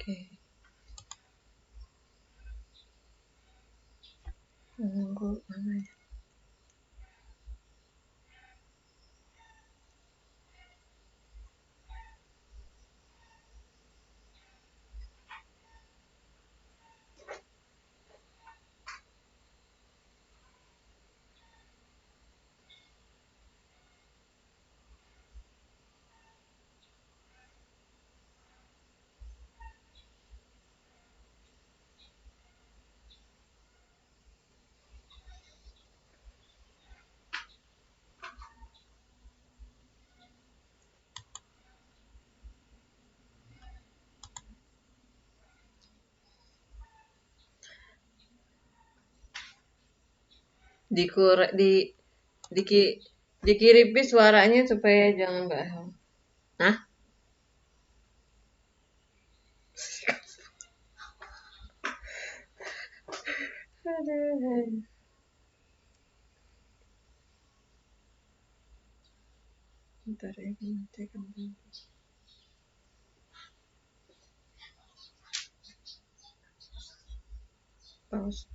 Oke. Menunggu mana ya? Dikiripi suaranya supaya jangan bahas. Hah? Aduh. Bentar ya, nanti kembali. Pause.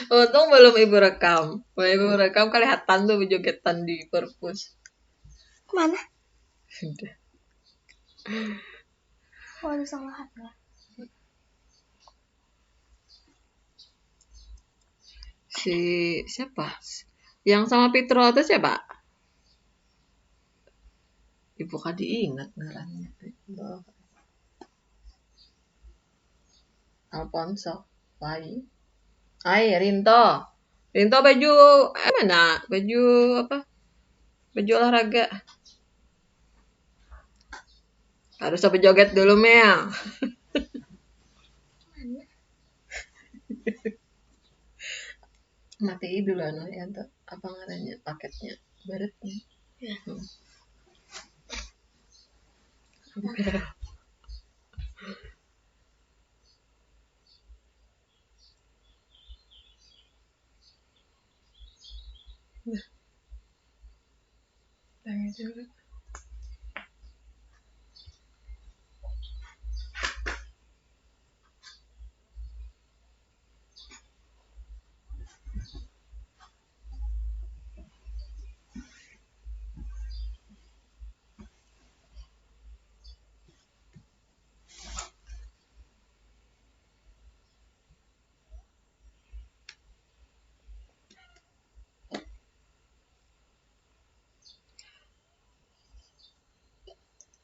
Untung belum ibu rekam. Kalau ibu rekam kelihatan tuh jogetan di perpus. Mana? Sudah. Oh, ada kesalahan ya? Si siapa? Yang sama Pitro itu siapa? Ibu kan diingat ngarannya. Alfonso. Rinto. Rinto baju mana? Baju apa? Baju olahraga. Harus sampai joget dulu, Mel. Mati dulu ya, apa ngarannya paketnya baretnya. Ya. Tanya dulu.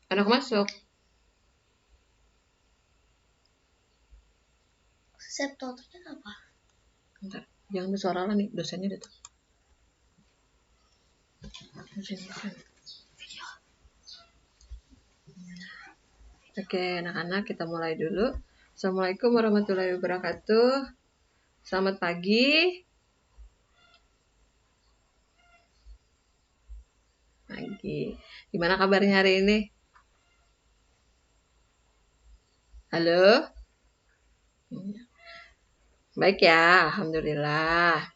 Anak masuk. Septo itu apa? Bentar, jangan bersuara lah nih, dosennya datang. Oke, anak-anak kita mulai dulu. Assalamualaikum warahmatullahi wabarakatuh. Selamat pagi. Gimana kabarnya hari ini? Halo? Baik ya, alhamdulillah.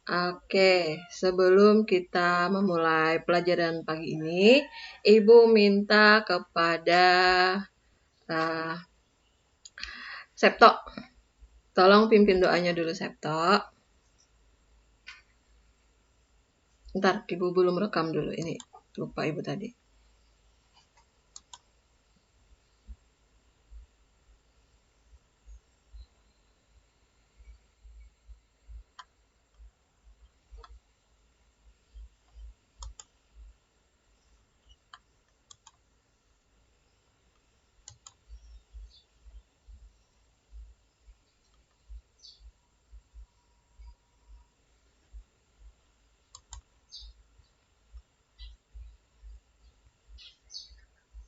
Oke, sebelum kita memulai pelajaran pagi ini, Ibu minta kepada Septo. Tolong pimpin doanya dulu, Septo. Ntar, Ibu belum rekam dulu. Ini lupa Ibu tadi.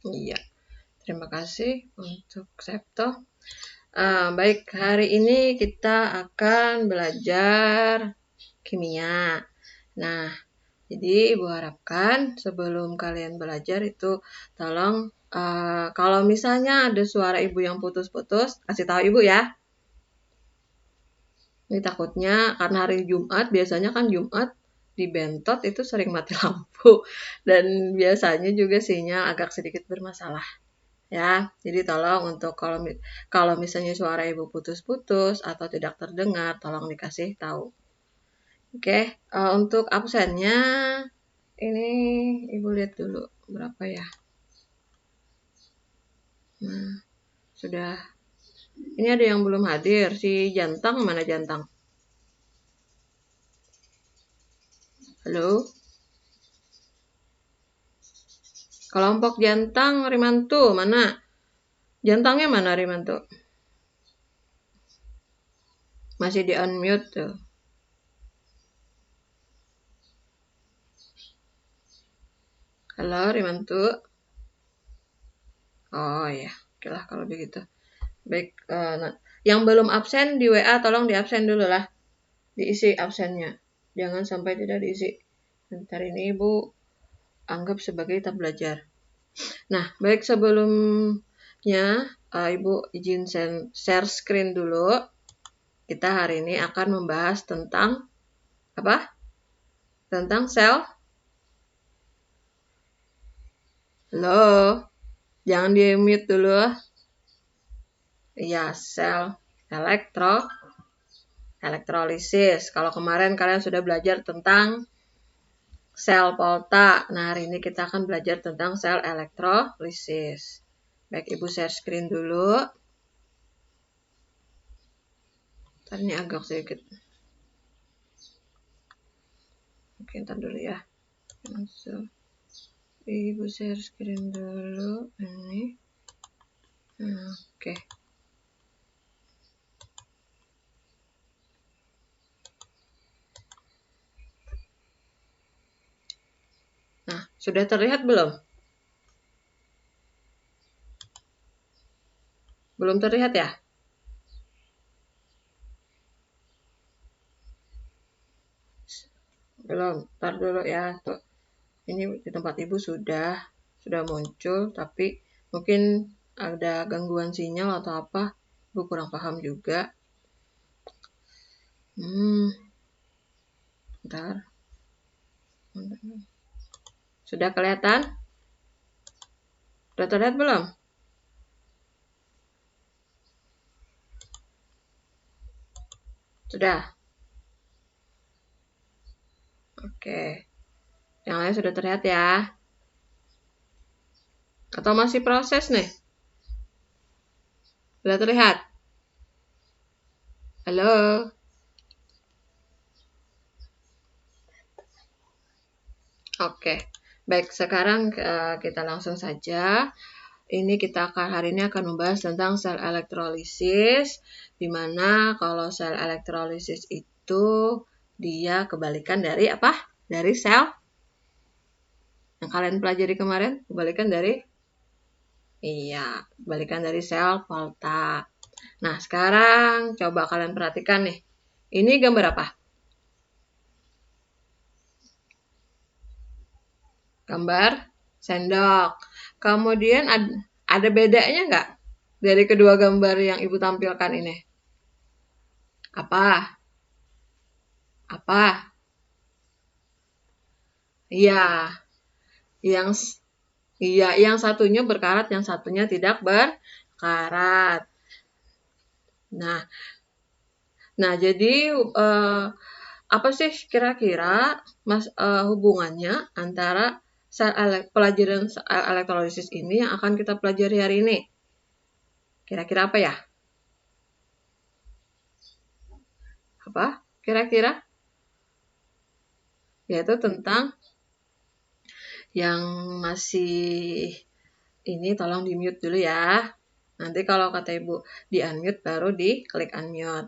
Iya, terima kasih untuk Septo. Baik, hari ini kita akan belajar kimia. Nah, jadi Ibu harapkan sebelum kalian belajar itu tolong kalau misalnya ada suara Ibu yang putus-putus, kasih tahu Ibu ya. Ini takutnya karena hari Jumat, biasanya kan Jumat di Bentot itu sering mati lampu dan biasanya juga sinyal agak sedikit bermasalah. Ya, jadi tolong untuk kalau misalnya suara ibu putus-putus atau tidak terdengar, tolong dikasih tahu. Oke, untuk absennya ini ibu lihat dulu berapa ya. Nah, sudah. Ini ada yang belum hadir. Si Jantang mana Jantang? Halo? Kelompok Jantang Rimanto mana? Jantangnya mana Rimanto? Masih di unmute tuh. Halo Rimanto. Oh ya, oke lah kalau begitu. Baik, yang belum absen di WA tolong di absen dulu lah. Diisi absennya. Jangan sampai tidak diisi. Ntar ini Ibu anggap sebagai tab belajar. Nah, baik sebelumnya Ibu izin share screen dulu. Kita hari ini akan membahas tentang apa? Tentang sel. Halo, jangan di mute dulu. Iya, sel elektrolisis. Kalau kemarin kalian sudah belajar tentang sel Volta. Nah, hari ini kita akan belajar tentang sel elektrolisis. Baik, Ibu share screen dulu. Ini agak sedikit. Oke, ntar dulu ya. Langsung. Ibu share screen dulu. Ini. Oke. Nah, sudah terlihat belum? Belum terlihat ya? Belum, ntar dulu ya. Tuh. Ini di tempat Ibu sudah muncul, tapi mungkin ada gangguan sinyal atau apa. Ibu kurang paham juga. Bentar. Sudah kelihatan? Sudah terlihat belum? Sudah. Oke. Yang lain sudah terlihat ya? Atau masih proses nih? Sudah terlihat? Halo? Oke. Baik, sekarang kita langsung saja. Hari ini akan membahas tentang sel elektrolisis, di mana kalau sel elektrolisis itu dia kebalikan dari apa? Dari sel yang kalian pelajari kemarin, kebalikan dari sel Volta. Nah, sekarang coba kalian perhatikan nih. Ini gambar apa? Gambar sendok. Kemudian ada bedanya nggak dari kedua gambar yang Ibu tampilkan ini? Apa? Iya. Yang satunya berkarat, yang satunya tidak berkarat. Nah, jadi apa sih kira-kira hubungannya antara pelajaran elektrolisis ini yang akan kita pelajari hari ini? Kira-kira apa ya? Apa? Kira-kira? Yaitu tentang yang masih ini tolong di mute dulu ya. Nanti kalau kata Ibu di unmute baru diklik unmute.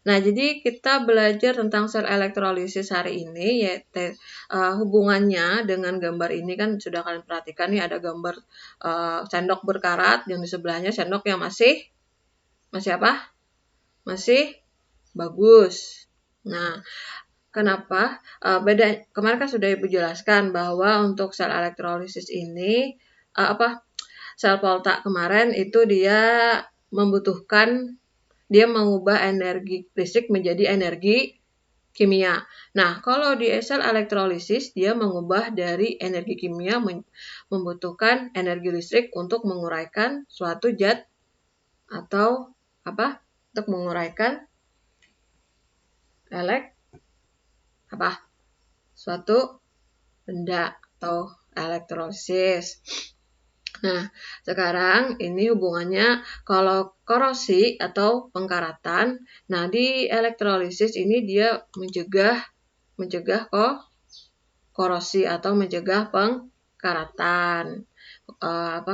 Nah, jadi kita belajar tentang sel elektrolisis hari ini, yaitu hubungannya dengan gambar ini kan sudah kalian perhatikan nih ada gambar sendok berkarat, yang di sebelahnya sendok yang masih apa? Masih bagus. Nah, kenapa? Beda kemarin kan sudah Ibu jelaskan bahwa untuk sel elektrolisis ini sel Volta kemarin itu dia membutuhkan dia mengubah energi listrik menjadi energi kimia. Nah, kalau di sel elektrolisis, dia mengubah dari energi kimia membutuhkan energi listrik untuk menguraikan suatu zat atau apa? Untuk menguraikan suatu benda atau elektrolisis. Nah, sekarang ini hubungannya kalau korosi atau pengkaratan. Nah, di elektrolisis ini dia mencegah korosi atau mencegah pengkaratan.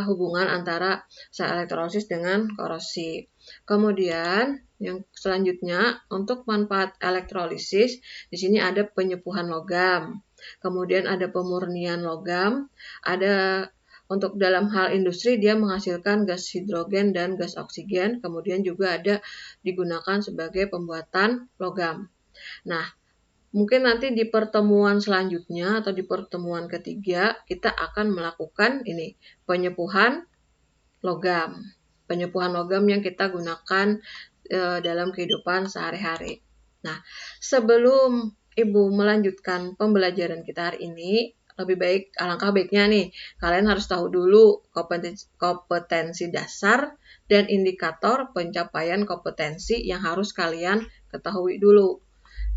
Hubungan antara sel elektrolisis dengan korosi. Kemudian yang selanjutnya untuk manfaat elektrolisis di sini ada penyepuhan logam. Kemudian ada pemurnian logam, ada untuk dalam hal industri dia menghasilkan gas hidrogen dan gas oksigen, kemudian juga ada digunakan sebagai pembuatan logam. Nah, mungkin nanti di pertemuan selanjutnya atau di pertemuan ketiga kita akan melakukan ini penyepuhan logam. Penyepuhan logam yang kita gunakan dalam kehidupan sehari-hari. Nah, sebelum Ibu melanjutkan pembelajaran kita hari ini, alangkah baiknya nih, kalian harus tahu dulu kompetensi dasar dan indikator pencapaian kompetensi yang harus kalian ketahui dulu.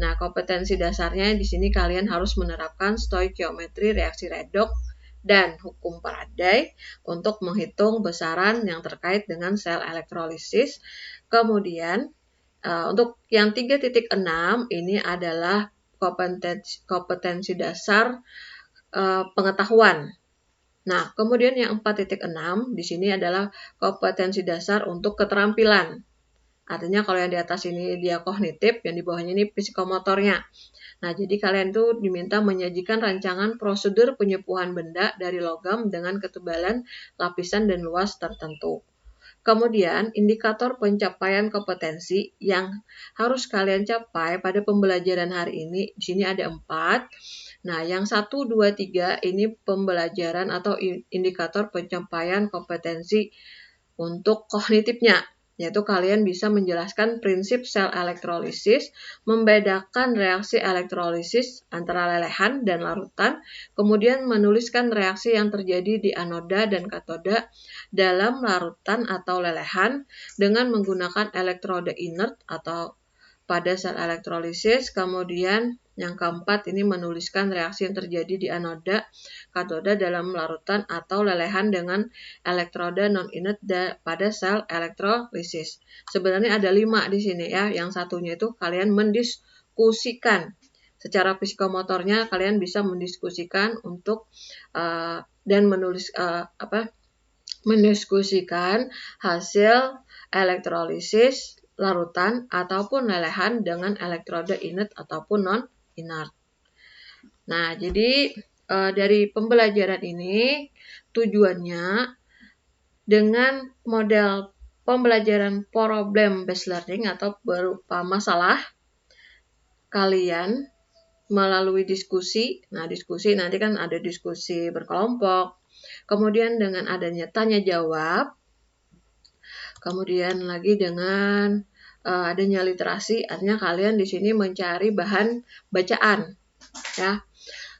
Nah, kompetensi dasarnya di sini kalian harus menerapkan stoikiometri reaksi redoks dan hukum Faraday untuk menghitung besaran yang terkait dengan sel elektrolisis. Kemudian, untuk yang 3.6 ini adalah kompetensi dasar pengetahuan. Nah, kemudian yang 4.6 di sini adalah kompetensi dasar untuk keterampilan. Artinya kalau yang di atas ini dia kognitif, yang di bawahnya ini psikomotornya. Nah, jadi kalian tuh diminta menyajikan rancangan prosedur penyepuhan benda dari logam dengan ketebalan, lapisan, dan luas tertentu. Kemudian, indikator pencapaian kompetensi yang harus kalian capai pada pembelajaran hari ini, di sini ada 4. Nah, yang 1, 2, 3 ini pembelajaran atau indikator pencapaian kompetensi untuk kognitifnya, yaitu kalian bisa menjelaskan prinsip sel elektrolisis, membedakan reaksi elektrolisis antara lelehan dan larutan, kemudian menuliskan reaksi yang terjadi di anoda dan katoda dalam larutan atau lelehan dengan menggunakan elektroda inert atau pada sel elektrolisis. Kemudian yang keempat ini menuliskan reaksi yang terjadi di anoda, katoda dalam larutan atau lelehan dengan elektroda non-inert pada sel elektrolisis. Sebenarnya ada 5 di sini ya. Yang satunya itu kalian mendiskusikan. Secara psikomotornya kalian bisa mendiskusikan untuk dan mendiskusikan hasil elektrolisis larutan ataupun lelehan dengan elektroda inert ataupun non-inert. Nah, jadi dari pembelajaran ini tujuannya dengan model pembelajaran problem based learning atau berupa masalah, kalian melalui diskusi. Nah, diskusi nanti kan ada diskusi berkelompok. Kemudian dengan adanya tanya jawab. Kemudian lagi dengan adanya literasi, artinya kalian di sini mencari bahan bacaan, ya.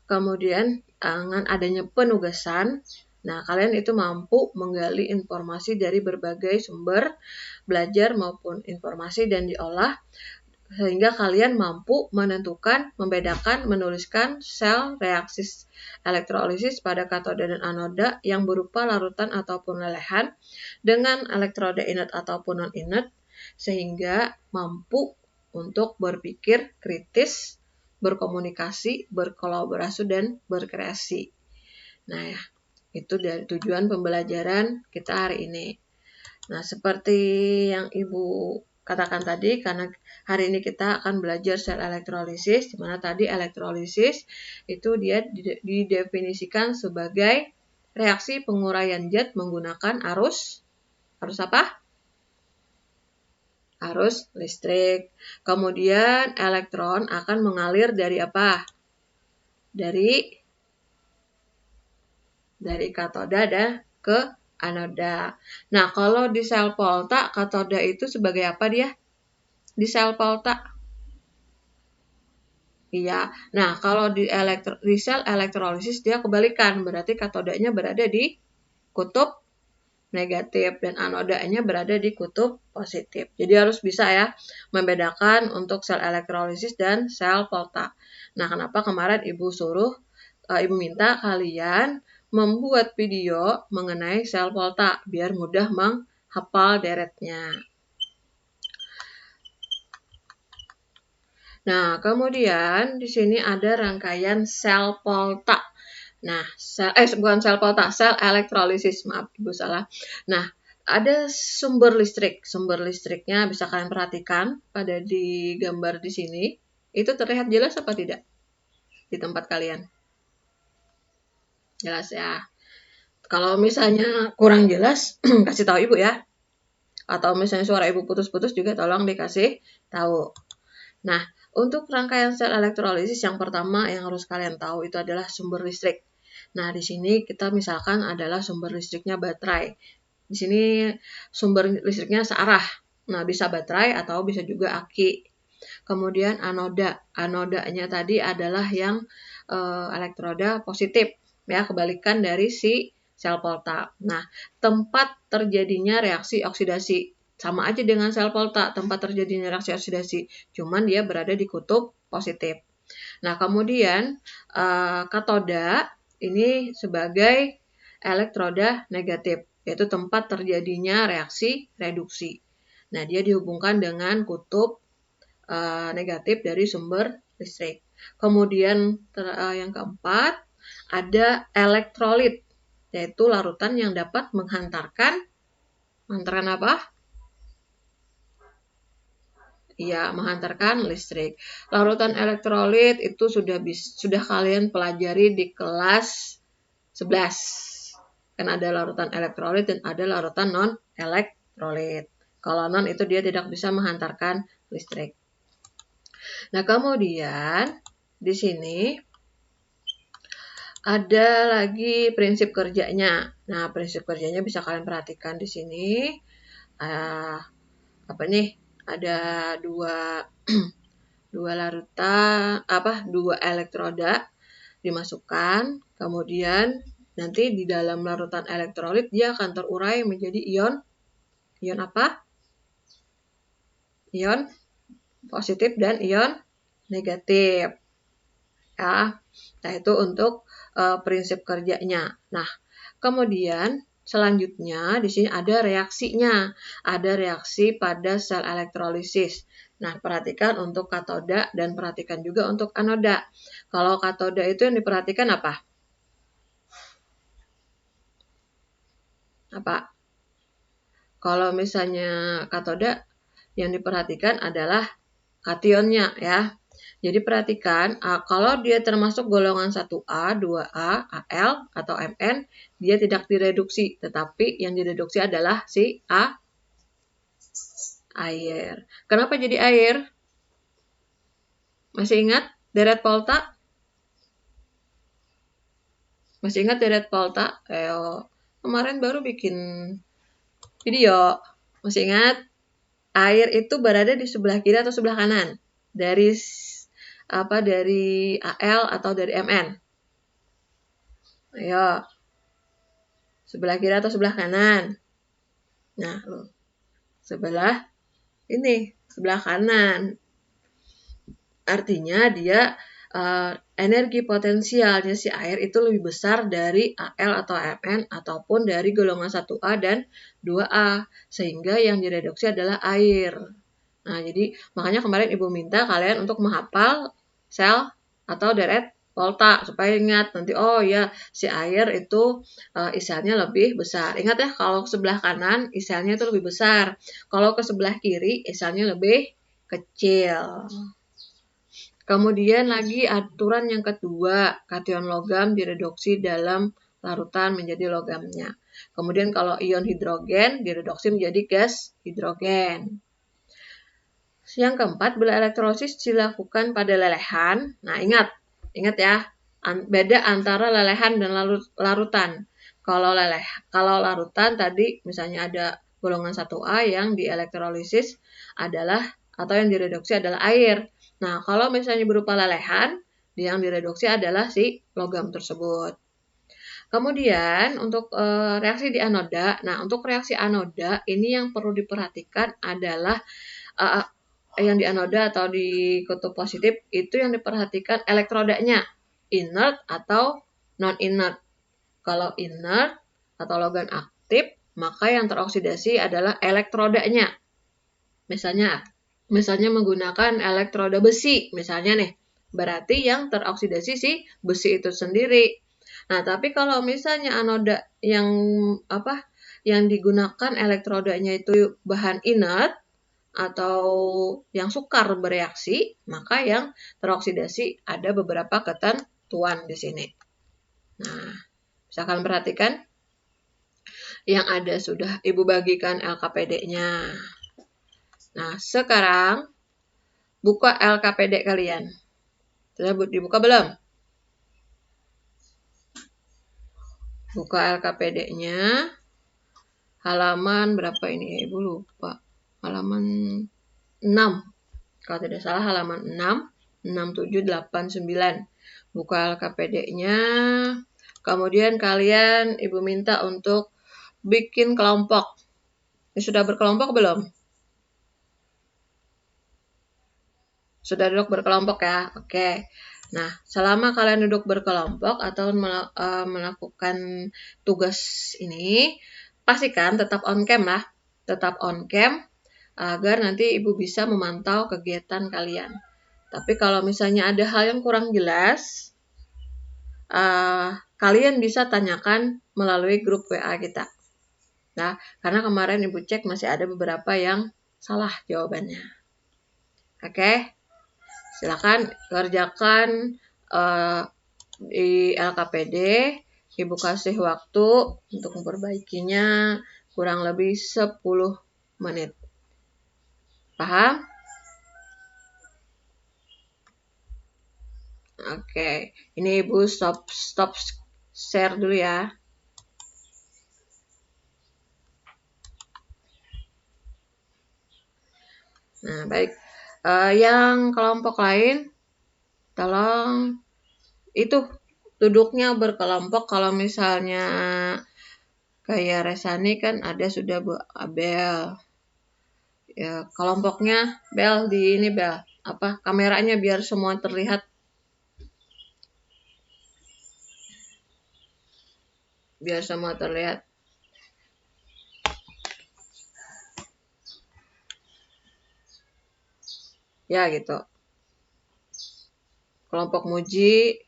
Kemudian dengan adanya penugasan, nah kalian itu mampu menggali informasi dari berbagai sumber belajar maupun informasi dan diolah sehingga kalian mampu menentukan, membedakan, menuliskan sel reaksi elektrolisis pada katoda dan anoda yang berupa larutan ataupun lelehan dengan elektroda inert ataupun non-inert, sehingga mampu untuk berpikir kritis, berkomunikasi, berkolaborasi, dan berkreasi. Nah, itu dari tujuan pembelajaran kita hari ini. Nah, seperti yang Ibu katakan tadi, karena hari ini kita akan belajar sel elektrolisis, di mana tadi elektrolisis itu dia didefinisikan sebagai reaksi penguraian zat menggunakan arus apa? Arus listrik. Kemudian elektron akan mengalir dari apa? Dari katoda ke anoda. Nah, kalau di sel Volta, katoda itu sebagai apa dia? di sel Volta? Iya. Nah, kalau di sel elektrolisis dia kebalikan, berarti katodanya berada di kutub negatif dan anodanya berada di kutub positif. Jadi harus bisa ya membedakan untuk sel elektrolisis dan sel Volta. Nah, kenapa kemarin Ibu minta kalian membuat video mengenai sel Volta biar mudah menghafal deretnya. Nah, kemudian di sini ada rangkaian sel Volta. Nah, bukan sel Volta, sel elektrolisis, maaf Ibu salah. Nah, ada sumber listrik. Sumber listriknya bisa kalian perhatikan pada di gambar di sini. Itu terlihat jelas apa tidak di tempat kalian? Jelas ya. Kalau misalnya kurang jelas, kasih tahu Ibu ya. Atau misalnya suara Ibu putus-putus juga tolong dikasih tahu. Nah, untuk rangkaian sel elektrolisis yang pertama yang harus kalian tahu itu adalah sumber listrik. Nah, di sini kita misalkan adalah sumber listriknya baterai. Di sini sumber listriknya searah. Nah, bisa baterai atau bisa juga aki. Kemudian anoda. Anodanya tadi adalah yang elektroda positif, ya, kebalikan dari si sel Volta. Nah, tempat terjadinya reaksi oksidasi sama aja dengan sel Volta, tempat terjadinya reaksi oksidasi, cuman dia berada di kutub positif. Nah, kemudian katoda ini sebagai elektroda negatif, yaitu tempat terjadinya reaksi reduksi. Nah, dia dihubungkan dengan kutub negatif dari sumber listrik. Kemudian yang keempat, ada elektrolit, yaitu larutan yang dapat menghantarkan apa? Ya, menghantarkan listrik. Larutan elektrolit itu sudah kalian pelajari di kelas 11. Kan ada larutan elektrolit dan ada larutan non-elektrolit. Kalau non itu dia tidak bisa menghantarkan listrik. Nah, kemudian di sini ada lagi prinsip kerjanya. Nah, prinsip kerjanya bisa kalian perhatikan di sini. Apa nih? Ada dua larutan, dua elektroda dimasukkan, kemudian nanti di dalam larutan elektrolit dia akan terurai menjadi ion apa? Ion positif dan ion negatif. Ya. Nah, itu untuk prinsip kerjanya. Nah, kemudian selanjutnya di sini ada reaksinya. Ada reaksi pada sel elektrolisis. Nah, perhatikan untuk katoda dan perhatikan juga untuk anoda. Kalau katoda itu yang diperhatikan apa? Apa? Kalau misalnya katoda yang diperhatikan adalah kationnya ya. Jadi perhatikan, kalau dia termasuk golongan 1A, 2A, AL, atau MN, dia tidak direduksi, tetapi yang direduksi adalah si air. Kenapa jadi air? Masih ingat deret Volta? Masih ingat deret Volta? Kemarin baru bikin video. Masih ingat? Air itu berada di sebelah kiri atau sebelah kanan? Dari AL atau dari MN? Ayo. Sebelah kiri atau sebelah kanan? Nah, sebelah kanan. Artinya dia energi potensialnya si air itu lebih besar dari AL atau MN ataupun dari golongan 1A dan 2A. Sehingga yang direduksi adalah air. Nah, jadi makanya kemarin Ibu minta kalian untuk menghafal sel atau deret Volta supaya ingat nanti si air itu istilahnya lebih besar. Ingat ya, kalau ke sebelah kanan istilahnya itu lebih besar. Kalau ke sebelah kiri istilahnya lebih kecil. Kemudian lagi aturan yang kedua, kation logam direduksi dalam larutan menjadi logamnya. Kemudian kalau ion hidrogen direduksi menjadi gas hidrogen. Yang keempat, bila elektrolisis dilakukan pada lelehan. Nah, ingat ya, beda antara lelehan dan larutan. Kalau larutan tadi misalnya ada golongan 1A yang dielektrolisis adalah atau yang direduksi adalah air. Nah, kalau misalnya berupa lelehan, yang direduksi adalah si logam tersebut. Kemudian untuk reaksi di anoda, nah untuk reaksi anoda ini yang perlu diperhatikan adalah yang di anoda atau di kutub positif itu yang diperhatikan elektrodanya, inert atau non-inert. Kalau inert atau logam aktif, maka yang teroksidasi adalah elektrodanya. Misalnya menggunakan elektroda besi, misalnya nih, berarti yang teroksidasi si besi itu sendiri. Nah, tapi kalau misalnya anoda yang digunakan elektrodanya itu bahan inert atau yang sukar bereaksi, maka yang teroksidasi ada beberapa ketentuan di sini. Nah, misalkan perhatikan yang ada sudah Ibu bagikan LKPD-nya. Nah, sekarang buka LKPD kalian. Sudah dibuka belum? Buka LKPD-nya. Halaman berapa ini? Ibu lupa. Halaman 6. Kalau tidak salah halaman 6, 6, 7, 8, 9. Buka LKPD-nya. Kemudian kalian Ibu minta untuk bikin kelompok. Ini sudah berkelompok belum? Sudah duduk berkelompok ya? Oke. Nah, selama kalian duduk berkelompok atau melakukan tugas ini, pastikan tetap on cam lah. Tetap on cam agar nanti Ibu bisa memantau kegiatan kalian. Tapi kalau misalnya ada hal yang kurang jelas, kalian bisa tanyakan melalui grup WA kita. Nah, karena kemarin Ibu cek masih ada beberapa yang salah jawabannya. Oke? Silakan kerjakan di LKPD. Ibu kasih waktu untuk memperbaikinya kurang lebih 10 menit. Paham? Oke, ini Ibu stop share dulu ya. Nah, baik. Yang kelompok lain, tolong itu duduknya berkelompok. Kalau misalnya kayak Resani kan ada sudah Bu Abel. Ya, kelompoknya Bel di ini Bel. Kameranya biar semua terlihat. Biar semua terlihat. Ya, gitu. Kelompok Muji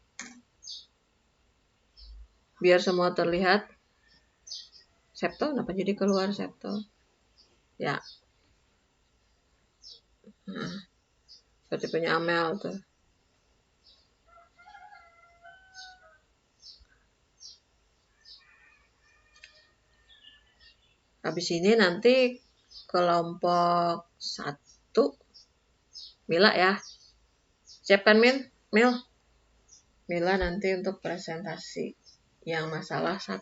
biar semua terlihat. Septo, kenapa jadi keluar Septo? Ya. Nah, seperti punya Amel tuh. Habis ini nanti kelompok 1 Mila ya. Siapkan Mil. Mila nanti untuk presentasi yang masalah 1.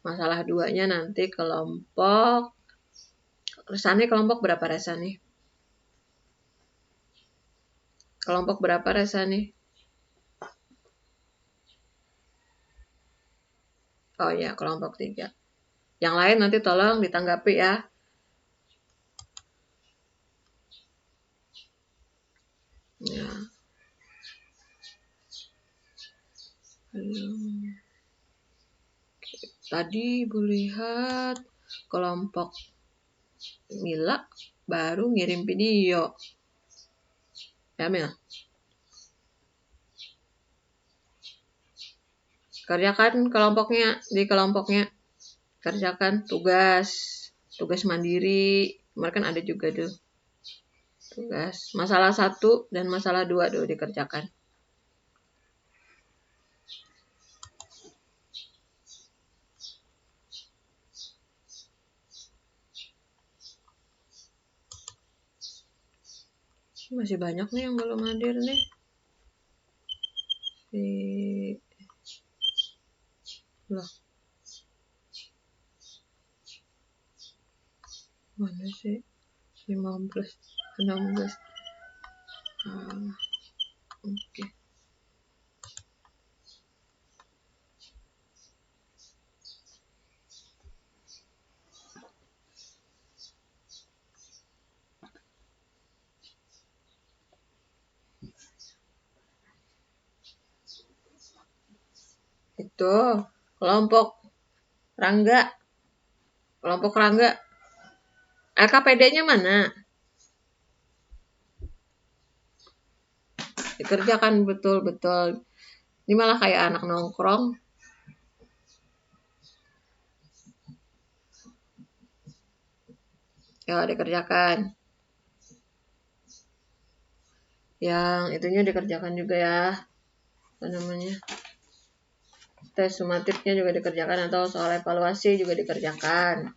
Masalah 2-nya nanti kelompok Resani. Kelompok berapa Resani? Kelompok berapa Resani? Oh ya, kelompok 3. Yang lain nanti tolong ditanggapi ya. Ya. Tadi Ibu lihat kelompok Mila baru ngirim video. Ya, Mil. Kerjakan di kelompoknya. Kerjakan tugas mandiri. Kemarin kan ada juga tuh. Tugas masalah 1 dan masalah 2 tuh dikerjakan. Masih banyak nih yang belum hadir nih. Loh. Mana sih? 15. 16. Oke. Itu kelompok Rangga. Kelompok Rangga. LKPD-nya mana? Dikerjakan betul-betul. Ini malah kayak anak nongkrong. Ya, dikerjakan. Yang itunya dikerjakan juga ya. Apa namanya? Tes sumatifnya juga dikerjakan atau soal evaluasi juga dikerjakan.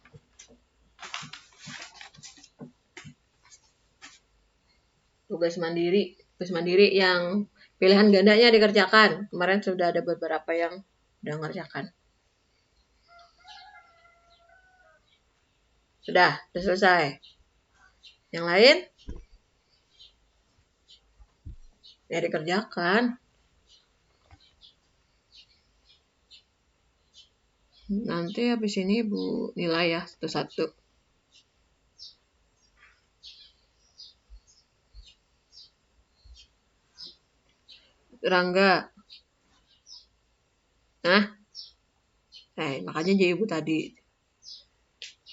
Tugas mandiri yang pilihan gandanya dikerjakan. Kemarin sudah ada beberapa yang udah ngerjakan. Sudah selesai. Yang lain? Ya dikerjakan. Nanti habis ini Ibu nilai ya satu-satu. Rangga. Nah, makanya jadi Ibu tadi.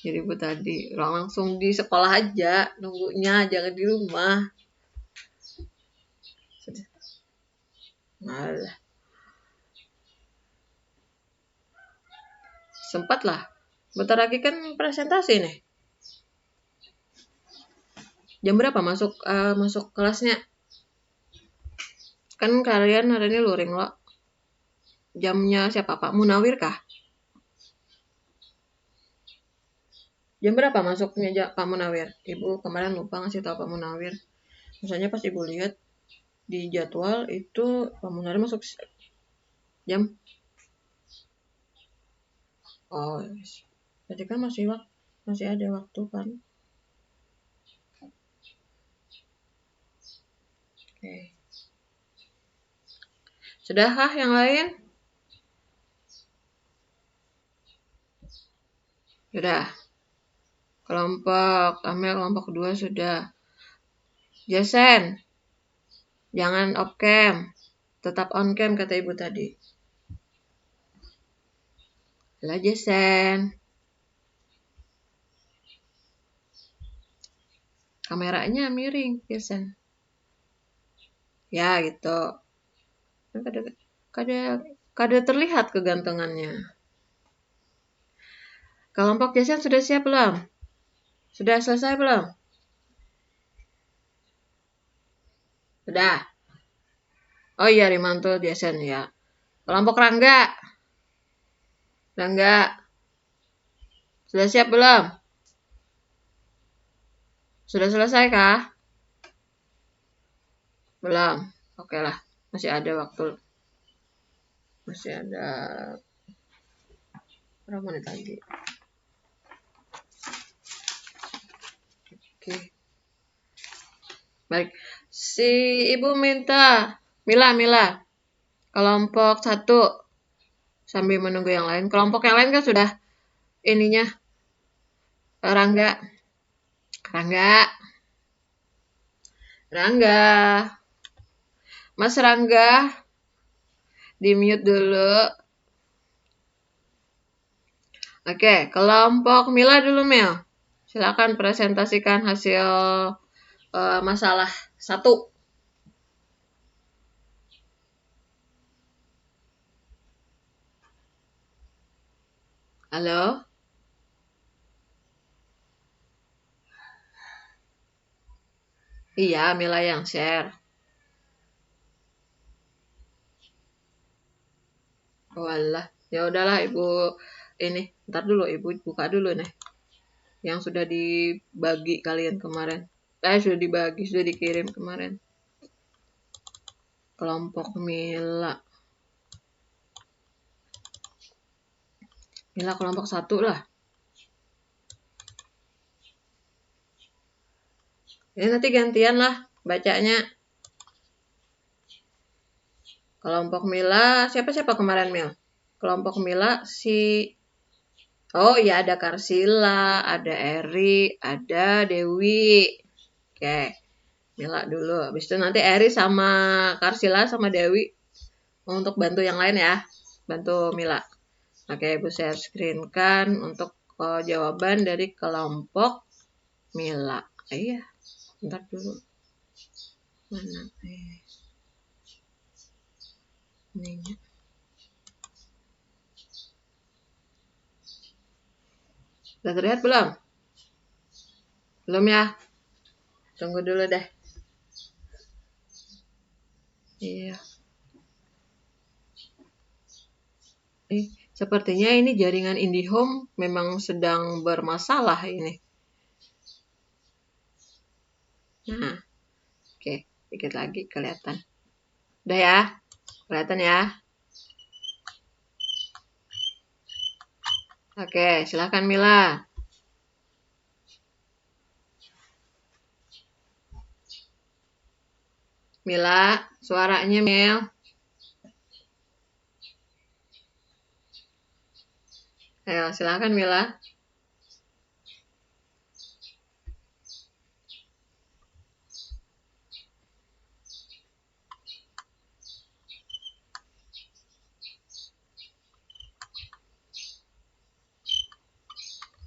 Jadi Ibu tadi langsung di sekolah aja, nunggunya jangan di rumah. Malah. Sempat lah. Bentar lagi kan presentasi nih. Jam berapa masuk kelasnya? Kan kalian hari ini luring loh. Jamnya siapa? Pak Munawir kah? Jam berapa masuknya Pak Munawir? Ibu kemarin lupa ngasih tahu Pak Munawir. Misalnya pas Ibu lihat di jadwal itu Pak Munawir masuk jam. Oh, berarti kan masih ada waktu kan? Oke. Sudahkah yang lain? Sudah. Kelompok 2 sudah. Jasen. Jangan off cam. Tetap on cam kata Ibu tadi. Lah Jasen. Kameranya miring Jasen. Ya gitu. Kada terlihat kegantengannya. Kelompok Jasen sudah siap belum? Sudah selesai belum? Sudah. Oh iya, Rimanto Jasen ya. Kelompok Rangga. Rangga. Sudah siap belum? Sudah selesai kah? Belum. Oke lah. Masih ada waktu. Masih ada berapa menit lagi? Oke. Baik. Si Ibu minta Mila. Kelompok 1 sambil menunggu yang lain. Kelompok yang lain kan sudah ininya. Rangga. Mas Rangga, di mute dulu. Oke, kelompok Mila dulu Mil. Silakan presentasikan hasil masalah 1. Halo? Iya, Mila yang share. Walah, ya udahlah Ibu ini, ntar dulu Ibu buka dulu nih. Yang sudah dibagi kalian kemarin. Sudah dikirim kemarin. Kelompok Mila. Mila kelompok 1 lah. Ya nanti gantian lah bacanya. Kelompok Mila, siapa kemarin Mil? Kelompok Mila oh ya ada Karsila, ada Eri, ada Dewi. Oke, Mila dulu. Habis itu nanti Eri sama Karsila sama Dewi untuk bantu yang lain ya. Bantu Mila. Oke, Ibu share screen kan untuk jawaban dari kelompok Mila. Iya, bentar dulu. Mana? Ini. Udah terlihat belum? Belum ya? Tunggu dulu deh. Iya. Sepertinya ini jaringan IndiHome memang sedang bermasalah ini. Nah, oke, dikit lagi kelihatan. Udah ya? Kelihatan ya? Oke, silahkan Mila. Mila, suaranya Mil. Ayo, silahkan Mila.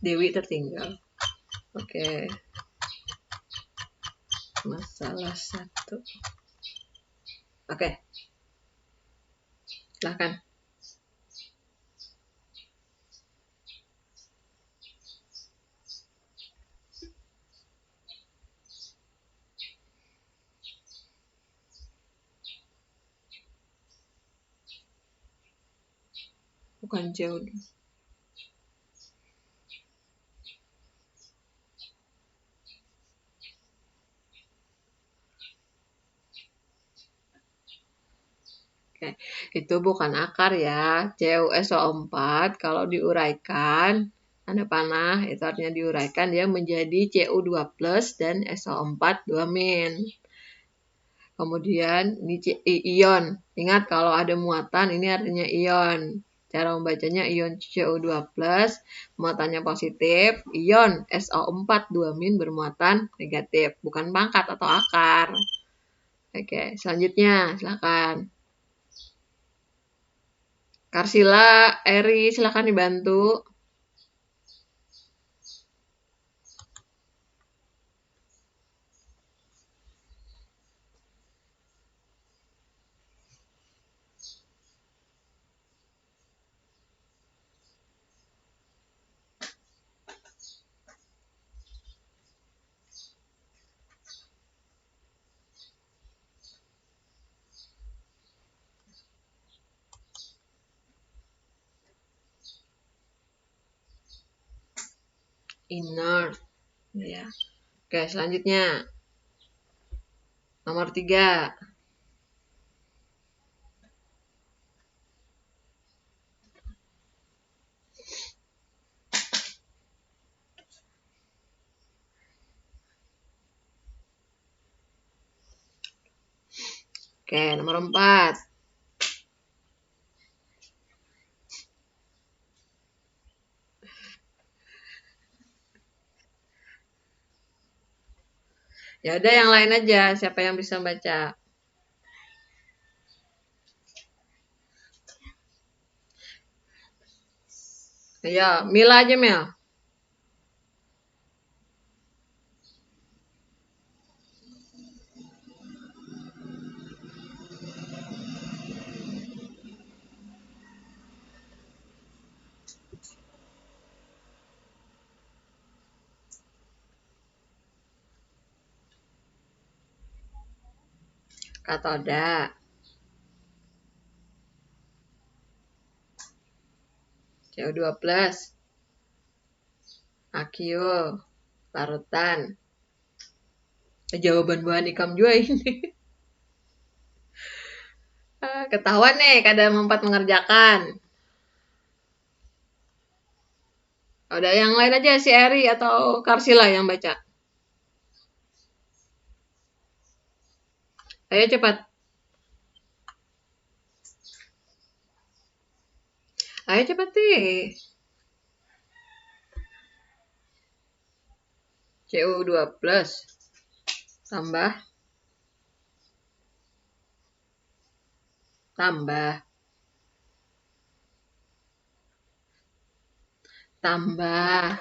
Dewi tertinggal. Oke. Masalah 1. Oke. Silahkan. Bukan jauh. Oke, itu bukan akar ya. CuSO4 kalau diuraikan, tanda panah, itu artinya diuraikan dia menjadi Cu2+ dan SO4 2-. Kemudian ini ion. Ingat kalau ada muatan ini artinya ion. Cara membacanya ion Cu2+, muatannya positif, ion SO4 2- bermuatan negatif, bukan pangkat atau akar. Oke, selanjutnya silakan. Karsila, Eri, silakan dibantu. Inert. Ya. Oke, selanjutnya. Nomor 3. Oke, nomor 4. Ya udah yang lain aja, siapa yang bisa baca? Ya, Mila aja Mil. Katoda. CO2+. Akio. Larutan. Jawaban bahan ikam juga ini. Ketahuan nih kadang 4 mengerjakan. Udah yang lain aja si Eri atau Karsila yang baca. Ayo cepat. Ayo cepat sih. Cu2 plus tambah tambah tambah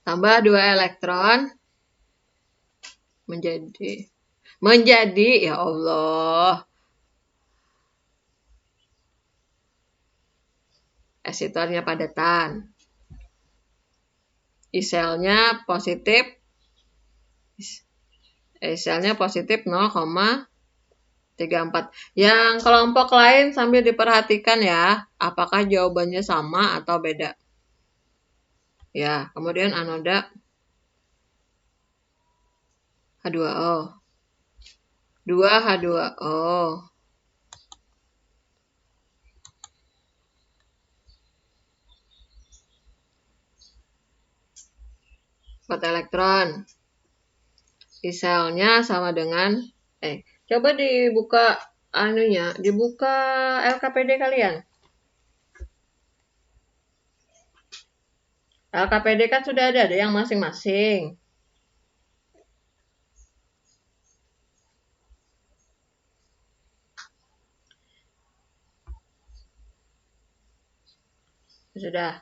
tambah 2 elektron menjadi ya Allah. Esitornya padatan. Iselnya positif. Iselnya positif 0,34. Yang kelompok lain sambil diperhatikan ya, apakah jawabannya sama atau beda. Ya, kemudian anoda H2O. 2H2O. 4 elektron. Iselnya sama dengan coba dibuka dibuka LKPD kalian. LKPD kan sudah ada yang masing-masing. Sudah.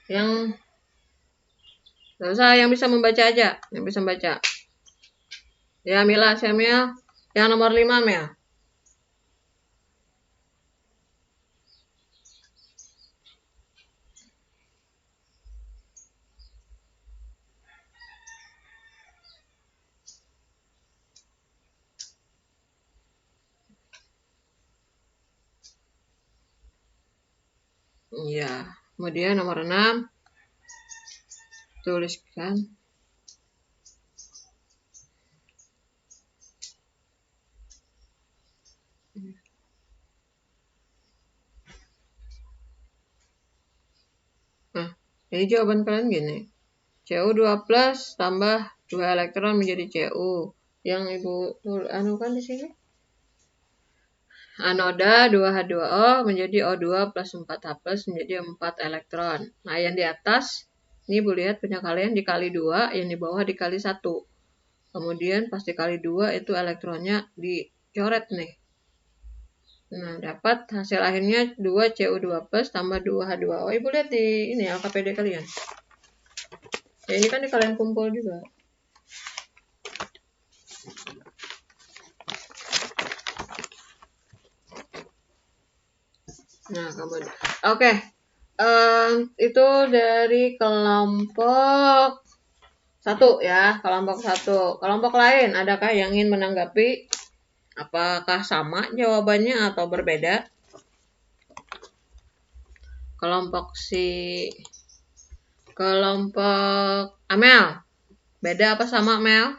Yang nggak usah, yang bisa membaca aja, yang bisa membaca. Ya, Mila, Samuel, yang nomor 5, Mel. Iya, kemudian nomor 6, tuliskan. Nah, ini jawaban kalian gini. Cu2 plus tambah 2 elektron menjadi Cu. Yang Ibu anukan di sini. Anoda 2H2O menjadi O2 plus 4H plus menjadi 4 elektron. Nah, yang di atas, ini Ibu lihat punya kalian dikali 2, yang di bawah dikali 1. Kemudian pas dikali 2 itu elektronnya dicoret nih. Nah, dapat hasil akhirnya 2Cu2 plus tambah 2H2O. Ibu lihat di ini LKPD kalian. Ya, ini kan di kalian kumpul juga. Nah, kemudian oke. Itu dari kelompok 1 ya, kelompok 1. Kelompok lain, adakah yang ingin menanggapi? Apakah sama jawabannya atau berbeda? Kelompok Amel, beda apa sama Amel?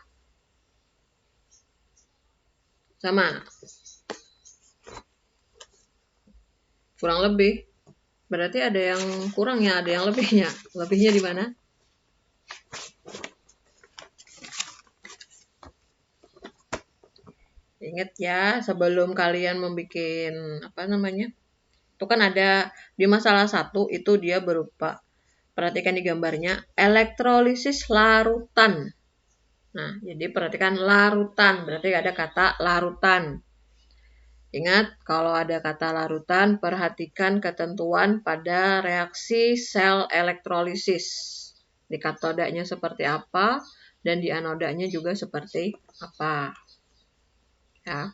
Sama. Kurang lebih. Berarti ada yang kurangnya, ada yang lebihnya. Lebihnya di mana? Ingat ya, sebelum kalian membuat itu kan ada di masalah 1 itu dia berupa, perhatikan di gambarnya, elektrolisis larutan. Nah, jadi perhatikan larutan, berarti ada kata larutan. Ingat, kalau ada kata larutan, perhatikan ketentuan pada reaksi sel elektrolisis. Di katodanya seperti apa, dan di anodanya juga seperti apa. Ya.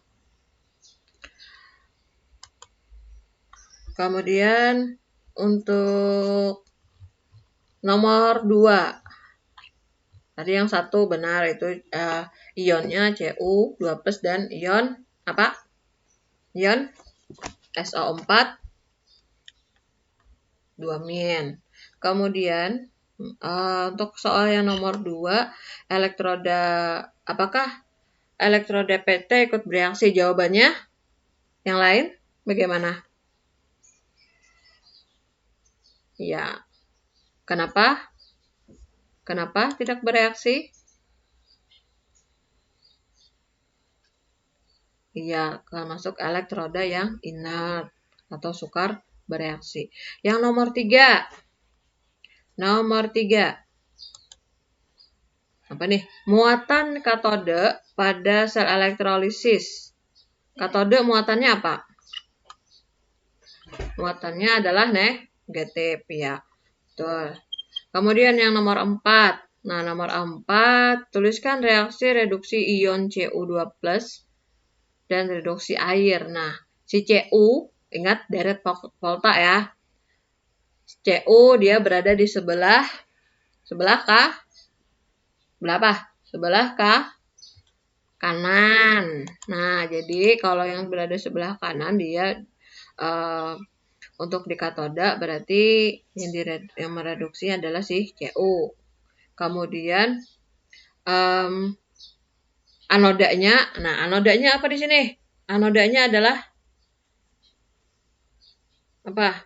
Kemudian untuk nomor 2. Tadi yang 1 benar, itu ionnya Cu2 plus dan ion apa? Ion SO4 2-. Kemudian untuk soal yang nomor 2, apakah elektroda PT ikut bereaksi? Jawabannya yang lain bagaimana? Ya. Kenapa? Kenapa tidak bereaksi? Iya, masuk elektroda yang inert atau sukar bereaksi. Yang nomor 3. Nomor 3. Apa nih? Muatan katode pada sel elektrolisis. Katode muatannya apa? Muatannya adalah negatif ya. Betul. Kemudian yang nomor 4. Nah, nomor 4, tuliskan reaksi reduksi ion Cu2+ dan reduksi air. Nah, si Cu, ingat deret volta ya. Cu dia berada di sebelah kah? Berapa? Sebelah kah? Kanan. Nah, jadi kalau yang berada sebelah kanan dia untuk di katoda berarti yang mereduksi adalah si Cu. Kemudian anodanya, nah anodanya apa di sini? Anodanya adalah apa?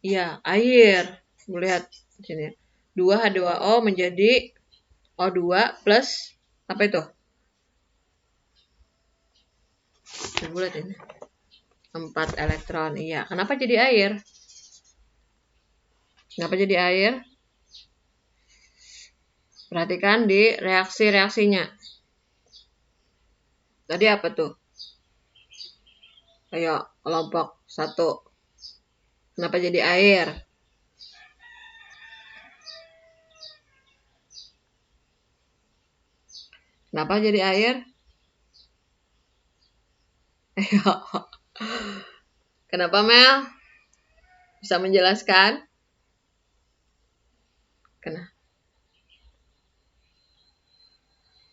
Iya, air. Lihat di sini. 2H2O menjadi O2 plus apa itu? Bulat ini. 4 elektron. Iya, kenapa jadi air? Kenapa jadi air? Perhatikan di reaksi-reaksinya. Tadi apa tuh? Ayo, kelompok 1. Kenapa jadi air? Kenapa jadi air? Ayo. Kenapa, Mel? Bisa menjelaskan? Kenapa?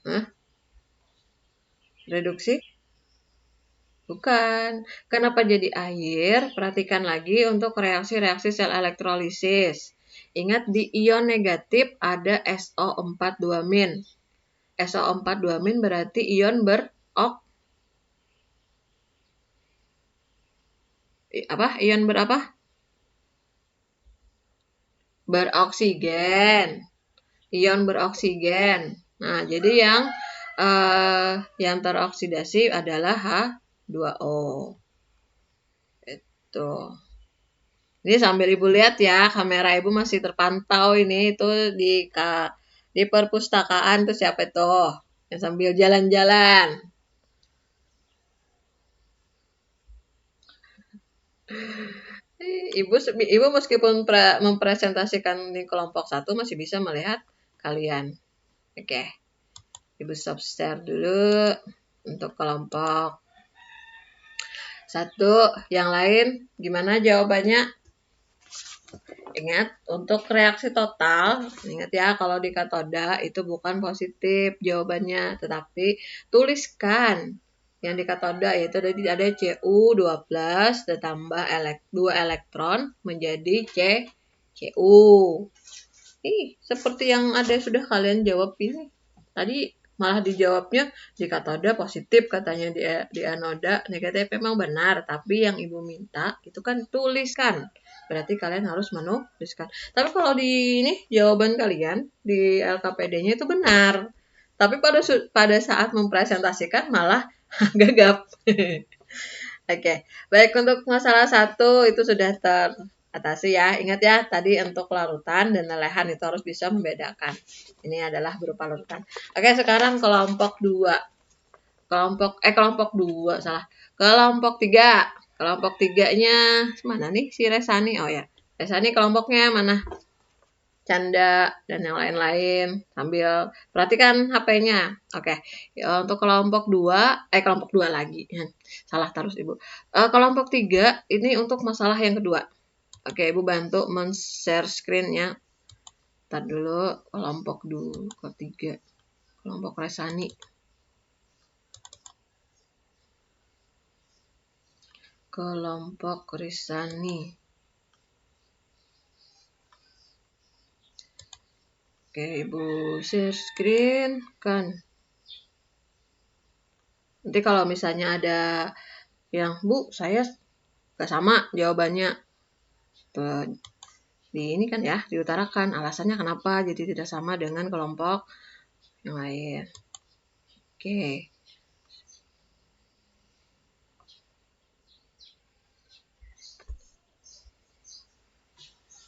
Hah? Reduksi? Bukan. Kenapa jadi air? Perhatikan lagi untuk reaksi-reaksi sel elektrolisis. Ingat di ion negatif ada SO42-. SO42- berarti ion Ion berapa? Beroksigen. Ion beroksigen. Nah, jadi yang teroksidasi adalah H2O. Itu. Ini sambil Ibu lihat ya, kamera Ibu masih terpantau ini itu di perpustakaan tuh siapa itu? Yang sambil jalan-jalan. Ibu meskipun mempresentasikan di kelompok 1 masih bisa melihat kalian. Oke. Ibu stop share dulu untuk kelompok 1. Yang lain gimana jawabannya? Ingat, untuk reaksi total, ingat ya kalau di katoda itu bukan positif jawabannya, tetapi tuliskan yang di katoda yaitu ada Cu2+ ditambah 2 elektron menjadi Cu. Seperti yang ada sudah kalian jawab ini. Tadi malah dijawabnya di katoda positif katanya di anoda negatif. Memang benar, tapi yang Ibu minta itu kan tuliskan. Berarti kalian harus menuliskan. Tapi kalau di ini jawaban kalian di LKPD-nya itu benar. Tapi pada saat mempresentasikan malah gagap. Oke, baik untuk masalah 1 itu sudah teratasi ya. Ingat ya, tadi untuk larutan dan lelehan itu harus bisa membedakan. Ini adalah berupa larutan. Oke, sekarang kelompok 2. Kelompok 2 salah. Kelompok 3. Kelompok 3-nya mana nih si Resani? Oh ya, Resani kelompoknya mana? Canda dan yang lain-lain. Sambil perhatikan HP-nya. Oke, ya, untuk kelompok 2, kelompok 2 lagi. Salah terus Ibu. Kelompok 3 ini untuk masalah yang kedua. Oke, Ibu bantu men-share screen-nya. Ntar dulu kelompok 3. Kelompok Resani. Kelompok Resani. Oke, Ibu share screen kan. Nanti kalau misalnya ada yang, Bu, saya gak sama jawabannya. Tuh, di ini kan ya, diutarakan alasannya kenapa jadi tidak sama dengan kelompok yang lain. Oke.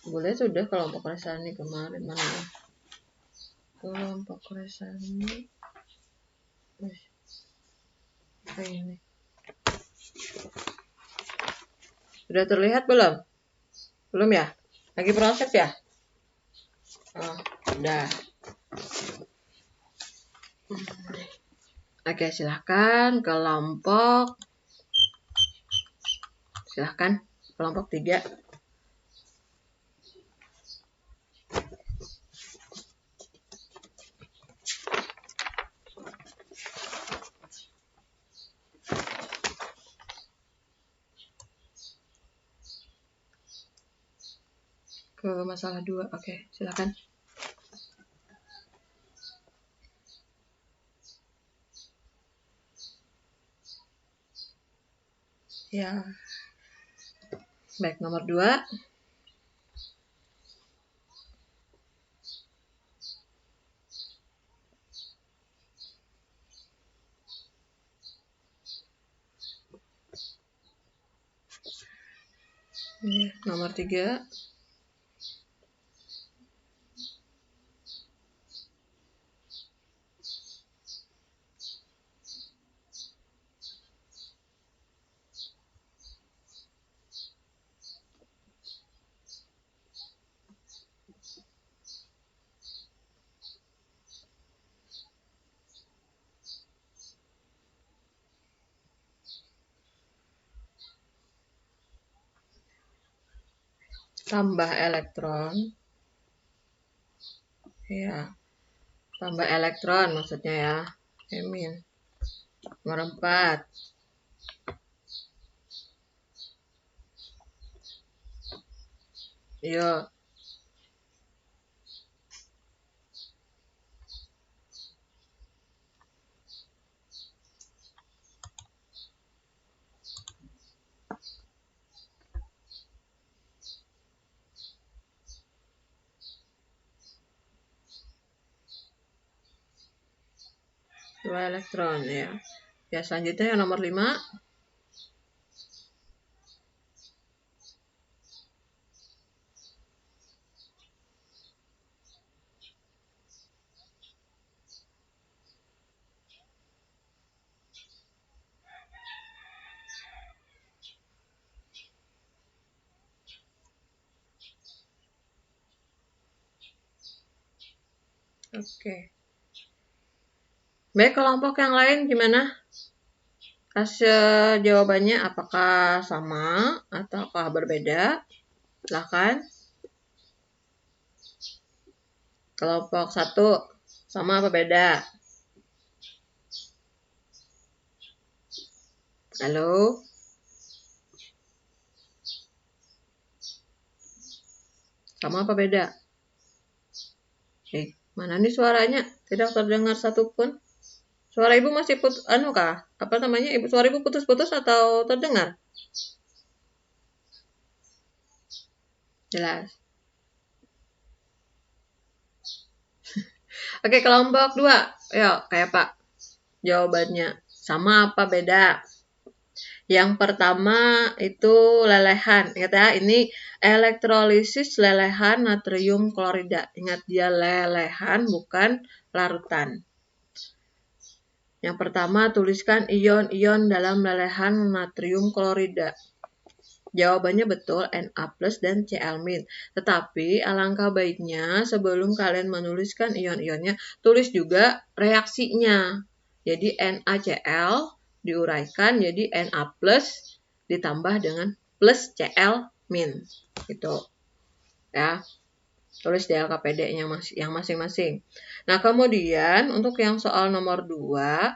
Boleh sudah kelompok Resani kemarin mana ya? Kelompok Resani. Ini. Sudah terlihat belum? Belum ya? Lagi proses ya? Oh, udah. Oke, silahkan kelompok. Silahkan kelompok 3. Ke masalah 2. Oke, silakan. Ya. Baik, nomor 2. Ini nomor 3. Tambah elektron. Ya. Tambah elektron maksudnya ya. Emin. Nomor 4. Yuk. Dua elektron ya. Ya, selanjutnya yang nomor 5. Oke. Baik, kelompok yang lain gimana? Hasil jawabannya apakah sama ataukah berbeda? Silahkan. Kelompok 1 sama apa beda? Halo? Sama apa beda? Mana nih suaranya? Tidak terdengar satupun. Suara ibu masih kah? Apa namanya? Suara ibu putus-putus atau terdengar? Jelas. Oke, kelompok 2. Yuk, kayak Pak. Jawabannya sama apa beda? Yang pertama itu lelehan. Ingat ya, ini elektrolisis lelehan natrium klorida. Ingat, dia lelehan bukan larutan. Yang pertama, tuliskan ion-ion dalam lelehan natrium klorida. Jawabannya betul, Na+ dan Cl-. Tetapi alangkah baiknya sebelum kalian menuliskan ion-ionnya, tulis juga reaksinya. Jadi NaCl diuraikan jadi Na+ ditambah dengan plus Cl-. Gitu. Ya. Tulis di LKPD-nya yang masing-masing. Nah, kemudian untuk yang soal nomor 2,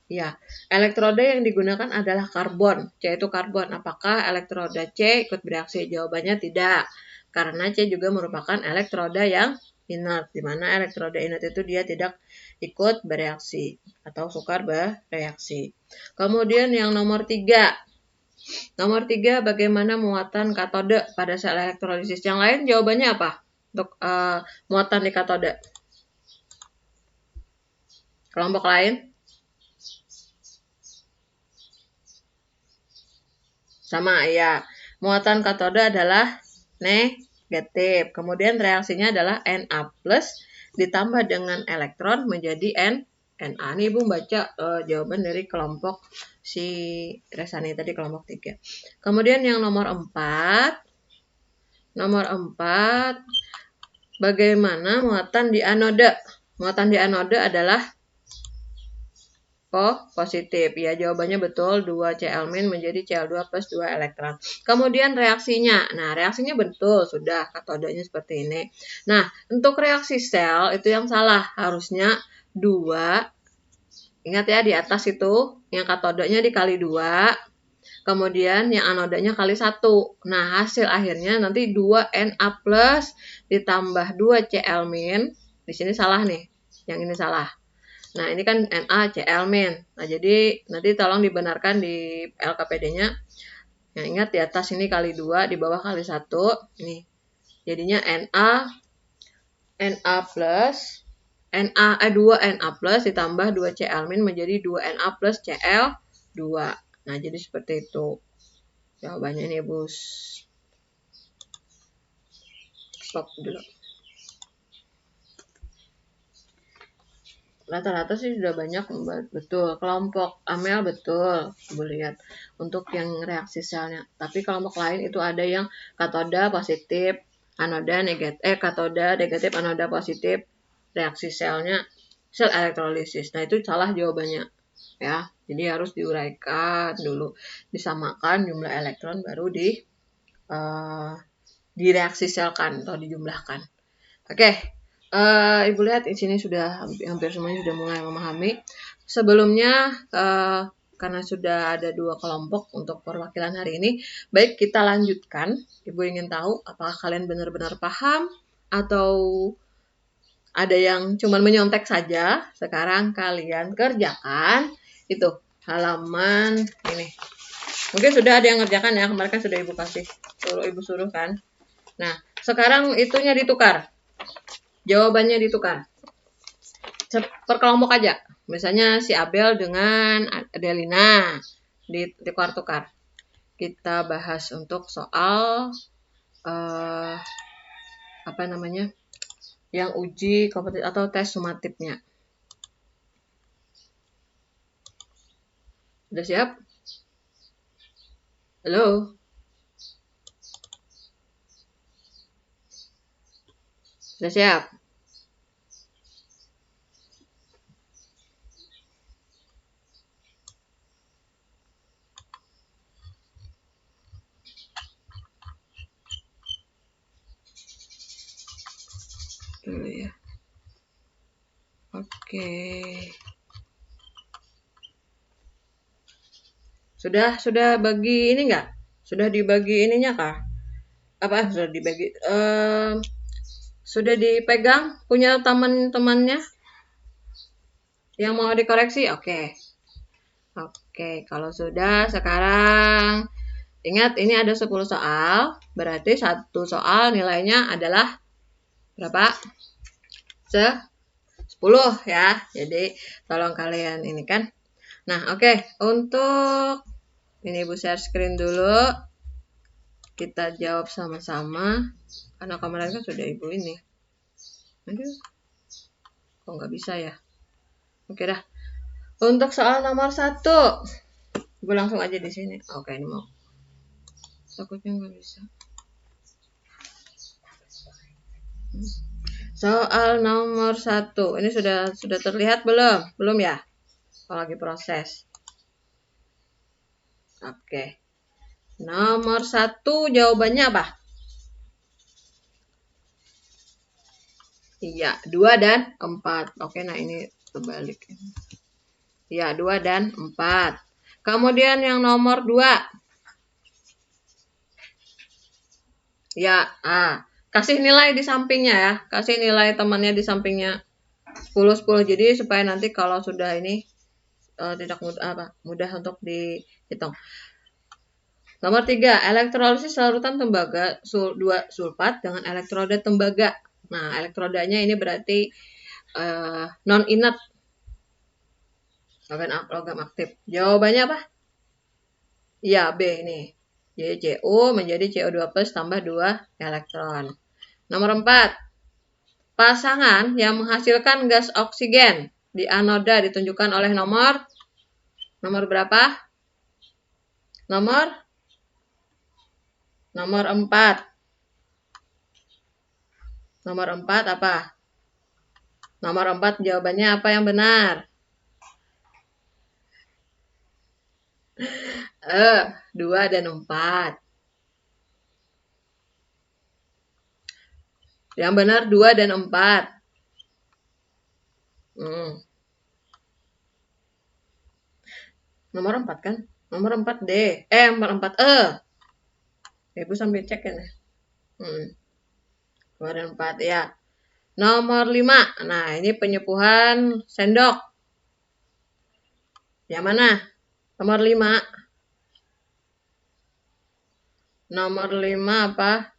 ya, elektroda yang digunakan adalah karbon, C itu karbon. Apakah elektroda C ikut bereaksi? Jawabannya tidak, karena C juga merupakan elektroda yang inert, di mana elektroda inert itu dia tidak ikut bereaksi atau sukar bereaksi. Kemudian yang nomor 3. Nomor 3, bagaimana muatan katode pada sel elektrolisis? Yang lain jawabannya apa untuk muatan di katode? Kelompok lain? Sama ya. Muatan katode adalah negatif. Kemudian reaksinya adalah Na plus ditambah dengan elektron menjadi Na. Ini Ibu baca jawaban dari kelompok si Resani tadi, kelompok 3. Kemudian yang nomor 4. Nomor 4. Bagaimana muatan di anoda? Muatan di anoda adalah positif. Ya, jawabannya betul. 2 Cl- menjadi Cl2 plus 2 elektron. Kemudian reaksinya. Nah, reaksinya betul. Sudah, katodanya seperti ini. Nah, untuk reaksi sel itu yang salah. Harusnya 2. Ingat ya, di atas itu yang katodanya dikali 2. Kemudian yang anodanya kali 1. Nah, hasil akhirnya nanti 2 Na plus ditambah 2 Cl-. Di sini salah nih. Yang ini salah. Nah, ini kan NaCl-. Nah, jadi nanti tolong dibenarkan di LKPD-nya. Yang ingat di atas ini kali 2, di bawah kali 1. Ini. Jadinya Na plus 2 Na plus ditambah 2 Cl- menjadi 2 Na plus Cl2. Nah, jadi seperti itu. Jawabannya ini, Bus. Stop dulu. Rata-rata sih sudah banyak, betul. Kelompok amel betul, Ibu lihat. Untuk yang reaksi selnya. Tapi kelompok lain itu ada yang katoda positif, anoda negatif, katoda negatif, anoda positif, reaksi selnya sel elektrolisis. Nah, itu salah jawabannya. Ya, jadi harus diuraikan dulu, disamakan jumlah elektron baru direaksi selkan atau dijumlahkan. Oke. Ibu lihat di sini sudah hampir semuanya sudah mulai memahami. Sebelumnya karena sudah ada 2 kelompok untuk perwakilan hari ini, baik kita lanjutkan. Ibu ingin tahu apakah kalian benar-benar paham atau ada yang cuma menyontek saja. Sekarang kalian kerjakan itu halaman ini. Mungkin sudah ada yang ngerjakan ya, kemarin kan sudah Ibu kasih, Ibu suruh kan. Nah, sekarang itunya ditukar. Jawabannya ditukar. Per kelompok aja. Misalnya si Abel dengan Adelina ditukar-tukar. Kita bahas untuk soal yang uji kompetitif atau tes sumatifnya. Sudah siap? Halo? Sudah siap? Dulu ya. Oke. Sudah bagi ini enggak? Sudah dibagi ininya kah? Apa sudah dibagi? Sudah dipegang punya teman-temannya yang mau dikoreksi? Oke. Oke, kalau sudah sekarang ingat ini ada 10 soal, berarti 1 soal nilainya adalah berapa? 10 ya. Jadi tolong kalian ini kan. Nah, oke. Untuk ini Ibu share screen dulu. Kita jawab sama-sama. Karena kameranya kan sudah Ibu ini. Aduh. Kok nggak bisa ya? Oke dah. Untuk soal nomor 1. Ibu langsung aja di sini. Oke, ini mau. Takutnya nggak bisa. Soal nomor 1. Ini sudah terlihat belum? Belum ya? Kalau lagi proses. Oke. Nomor 1 jawabannya apa? Iya, 2 dan 4. Oke, nah ini terbalik. Iya, 2 dan 4. Kemudian yang nomor 2. Ya, kasih nilai di sampingnya ya. Kasih nilai temannya di sampingnya 10. Jadi supaya nanti kalau sudah ini tidak mudah untuk dihitung. Nomor 3, elektrolisis larutan tembaga 2 sulfat dengan elektroda tembaga. Nah, elektrodanya ini berarti non inert. Logam aktif. Jawabannya apa? Iya, B ini. Jadi Cu menjadi CO2 plus tambah 2 elektron. Nomor 4. Pasangan yang menghasilkan gas oksigen di anoda ditunjukkan oleh nomor berapa? Nomor 4. Nomor 4 apa? Nomor 4 jawabannya apa yang benar? 2 dan 4. Yang benar 2 dan 4. Nomor 4 kan? Nomor 4 D. Nomor 4 E. Ibu sambil cek ya. 2 dan 4 ya. Nomor 5. Nah, ini penyepuhan sendok. Yang mana? Nomor 5. Nomor 5 apa?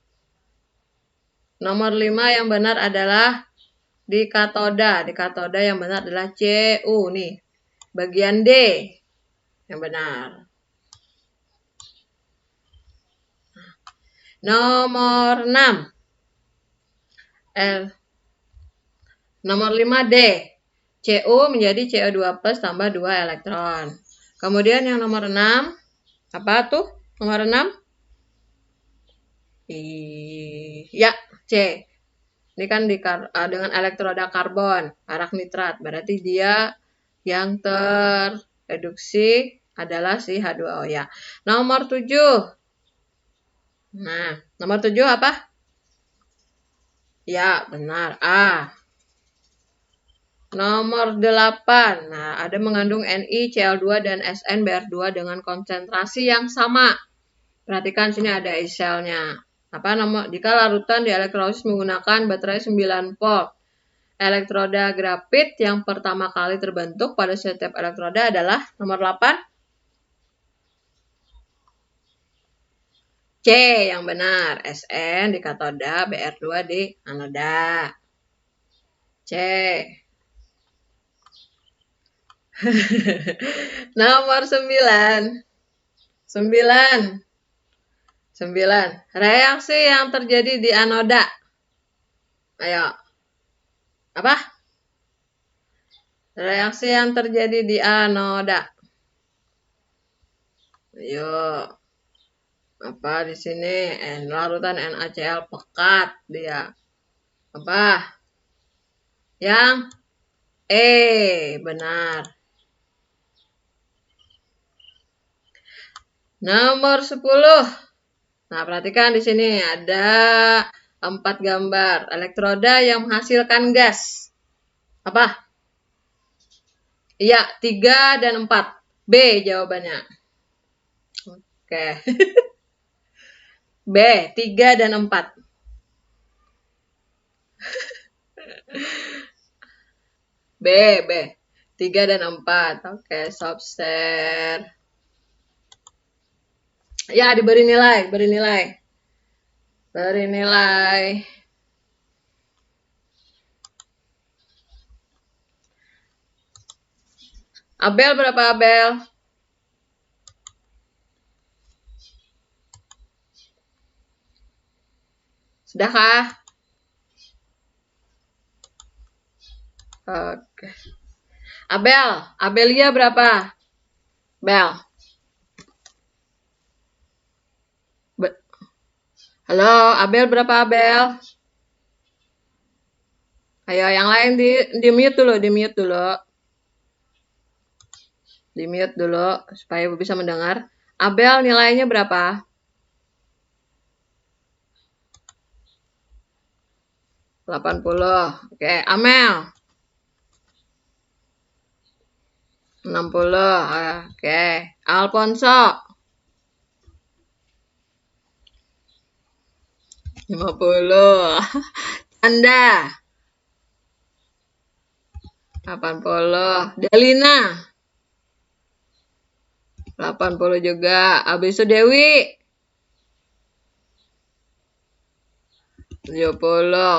Nomor 5 yang benar adalah di katoda. Di katoda yang benar adalah Cu nih. Bagian D yang benar. Nomor 6. Nomor 5 D. Cu menjadi CO2 plus tambah 2 elektron. Kemudian yang nomor 6. Apa tuh? Nomor 6? Ya, C. Ini kan dengan elektroda karbon, arak nitrat. Berarti dia yang terreduksi adalah si H2O ya. Nomor 7. Nah, nomor 7 apa? Ya, benar. A. Nomor 8. Nah, ada mengandung NiCl2 dan SnBr2 dengan konsentrasi yang sama. Perhatikan sini ada I-cell-nya. Jika larutan di elektrolisis menggunakan baterai 9 volt. Elektroda grafit yang pertama kali terbentuk pada setiap elektroda adalah nomor 8. C yang benar. Sn di katoda, Br2 di anoda. C. Nomor 9. 9. Reaksi yang terjadi di anoda. Ayo. Apa? Reaksi yang terjadi di anoda. Ayo. Apa di sini? Larutan NaCl pekat dia. Apa? Yang benar. Nomor 10. Nah, perhatikan di sini ada 4 gambar elektroda yang menghasilkan gas. Apa? Iya, 3 dan 4. B jawabannya. Oke. B, 3 dan 4. B. 3 dan 4. Oke, stop share. Ya, diberi nilai. Beri nilai. Abel berapa, Abel? Sudahkah? Oke. Abelia berapa? Bel. Halo, Abel berapa, Abel? Ayo, yang lain di mute dulu, Di mute dulu supaya Ibu bisa mendengar. Abel nilainya berapa? 80. Oke, Amel. 60. Oke. Alfonso. 50. Anda. 80. Delina. 80 juga. Habis itu Dewi. 70.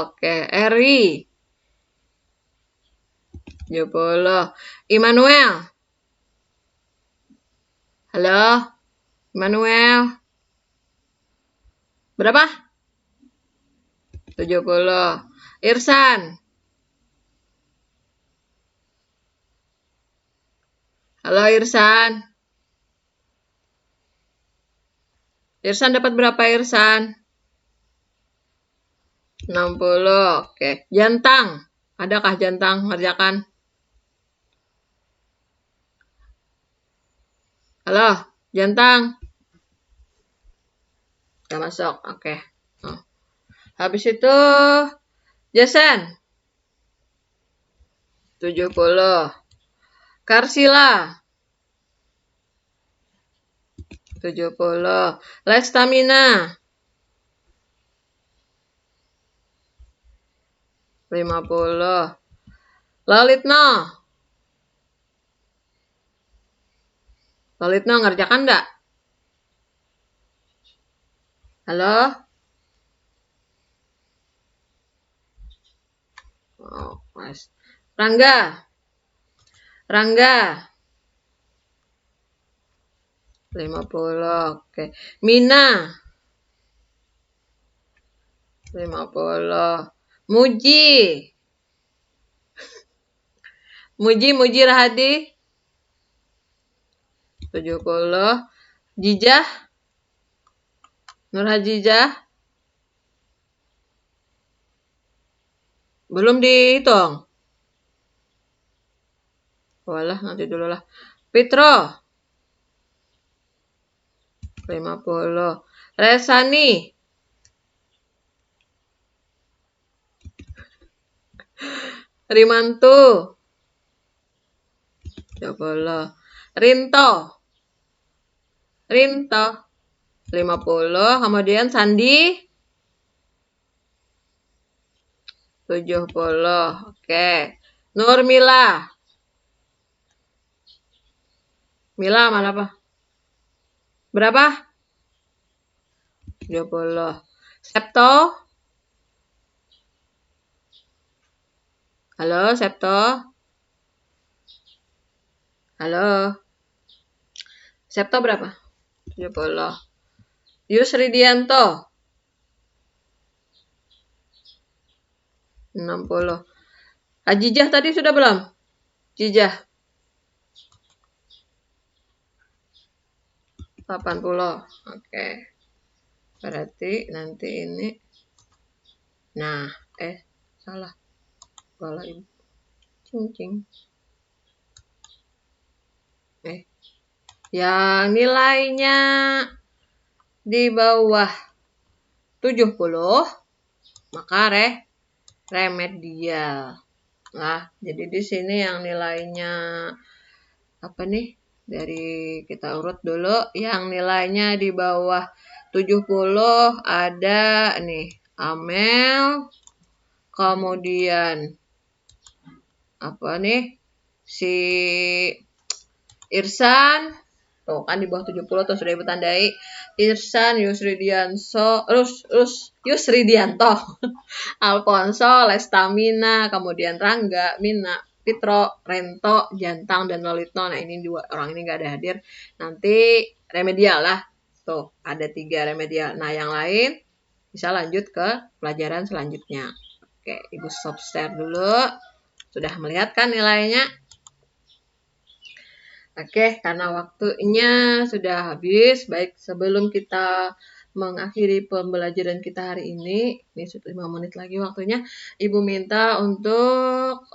Oke, Eri. 70. Immanuel. Halo, Immanuel. Berapa? 70. Irsan. Halo Irsan. Irsan dapat berapa Irsan? 60. Oke. Jantang. Adakah Jantang ngerjakan? Halo, Jantang. Gak masuk. Oke. Oh. Habis itu Jason. 70. Karsila. 70. Lestamina. 50. Lalitno. Lalitno ngerjakan enggak? Halo? Oh, Mas. Rangga. Rangga. 50. Oke. Mina. 50. Muji. Muji Rahadi. 70. Jijah. Nur Hajijah. Belum dihitung. Walah, nanti dulu lah. Pitro. 50. Resani. Rimantu. 30. Rinto. Rinto. 50. Kemudian Sandi. 70. Oke. Nurmila. Mila mana apa? Berapa? 70. Septo. Halo, Septo. Halo. Septo berapa? 70. Yusridianto. 60. Ajijah tadi sudah belum? Jijah. 80. Oke. Berarti nanti ini. Nah, salah. Bola ibu. Cing. Yang nilainya di bawah 70, maka remedial. Nah, jadi di sini yang nilainya apa nih? Dari kita urut dulu, yang nilainya di bawah 70 ada nih, Amel, kemudian apa nih? Si Irsan, tuh kan di bawah 70 tuh sudah Ibu tandai. Irsan, Yusridianto, Alfonso, Lestamina, kemudian Rangga, Mina, Pitro, Rento, Jantang, dan Lolitno. Nah, ini 2 orang ini nggak ada hadir. Nanti remedial lah. Tuh, ada 3 remedial. Nah, yang lain bisa lanjut ke pelajaran selanjutnya. Oke, Ibu stop share dulu. Sudah melihat kan nilainya? Oke, karena waktunya sudah habis, baik sebelum kita mengakhiri pembelajaran kita hari ini sudah 5 menit lagi waktunya, Ibu minta untuk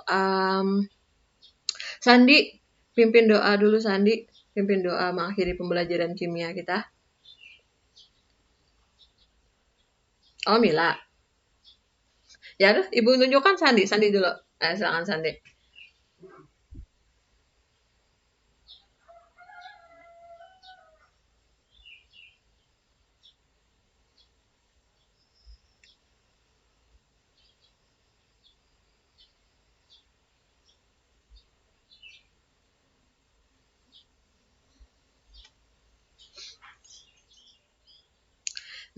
Sandi, pimpin doa dulu Sandi, pimpin doa mengakhiri pembelajaran kimia kita. Oh, Mila. Ya udah, Ibu tunjukkan Sandi dulu. Silakan Sandi.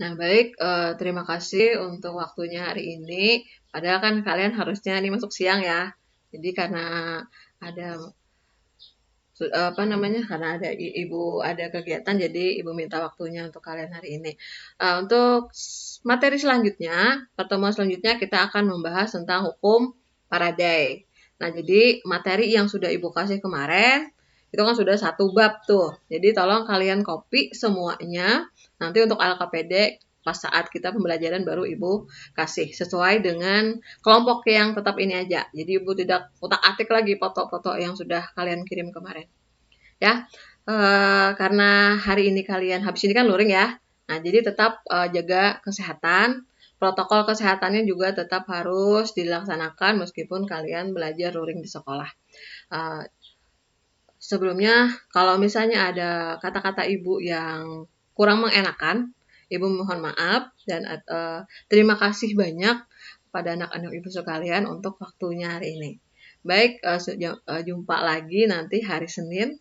Nah, baik, terima kasih untuk waktunya hari ini. Padahal kan kalian harusnya ini masuk siang ya. Jadi karena ada Apa namanya, karena ada ibu ada kegiatan jadi ibu minta waktunya untuk kalian hari ini. Untuk materi selanjutnya, pertemuan selanjutnya kita akan membahas tentang hukum Faraday. Nah, jadi materi yang sudah ibu kasih kemarin itu kan sudah satu bab tuh. Jadi tolong kalian copy semuanya. Nanti untuk LKPD pas saat kita pembelajaran baru ibu kasih sesuai dengan kelompok yang tetap ini aja. Jadi ibu tidak utak-atik lagi foto-foto yang sudah kalian kirim kemarin. Ya, karena hari ini kalian habis ini kan luring ya. Nah, jadi tetap jaga kesehatan. Protokol kesehatannya juga tetap harus dilaksanakan meskipun kalian belajar luring di sekolah. Sebelumnya, kalau misalnya ada kata-kata ibu yang kurang mengenakan, ibu mohon maaf dan terima kasih banyak pada anak-anak ibu sekalian untuk waktunya hari ini. Baik, jumpa lagi nanti hari Senin.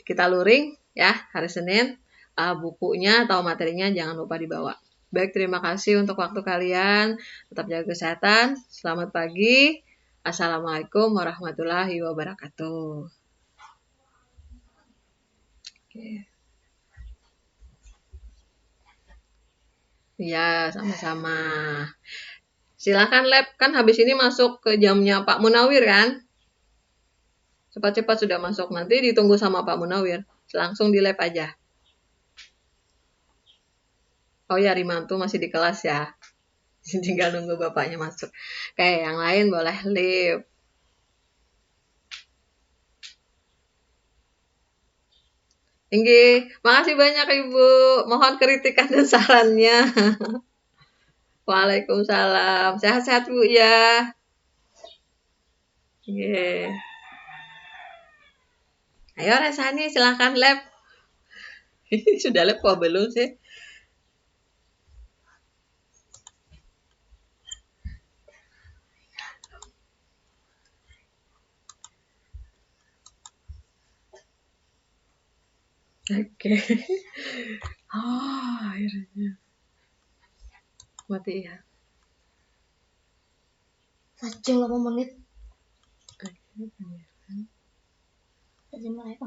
Kita luring ya hari Senin. Bukunya atau materinya jangan lupa dibawa. Baik, terima kasih untuk waktu kalian. Tetap jaga kesehatan. Selamat pagi. Assalamualaikum warahmatullahi wabarakatuh. Oke. Ya, sama-sama. Silakan lab, kan habis ini masuk ke jamnya Pak Munawir kan? Cepat-cepat sudah masuk, nanti ditunggu sama Pak Munawir. Langsung di lab aja. Oh ya, Rimantu masih di kelas ya. Tinggal nunggu bapaknya masuk. Kayak yang lain boleh live. Inggih, makasih banyak Ibu. Mohon kritikan dan sarannya. Waalaikumsalam. Sehat-sehat Bu ya. Inggih. Ayo Resani, silahkan lab. Sudah lab kok belum sih? Oke. Oh, akhirnya. Mati ya. 1 jam 8 menit. Akhirnya. Jadi mulai